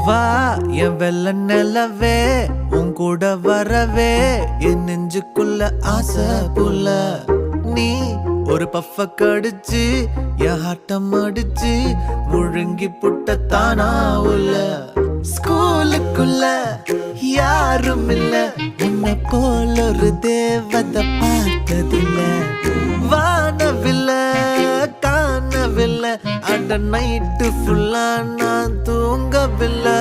வா என் வெள்ள நிலவே உன் கூட வரவே என் நெஞ்சுக்குள்ள ஆசை புல்ல நீ ஒரு பஃப கடிச்சு என் ஆட்டம் அடிச்சு முழுங்கி புட்ட தானா உள்ள ஸ்கூலுக்குள்ள யாரும் இல்ல உன்னை போல ஒரு தேவதை பார்த்ததில்ல வானவில்ல காணவில்லை அட நைட்டு ஃபுல்லா நான் தூங்கவில்லை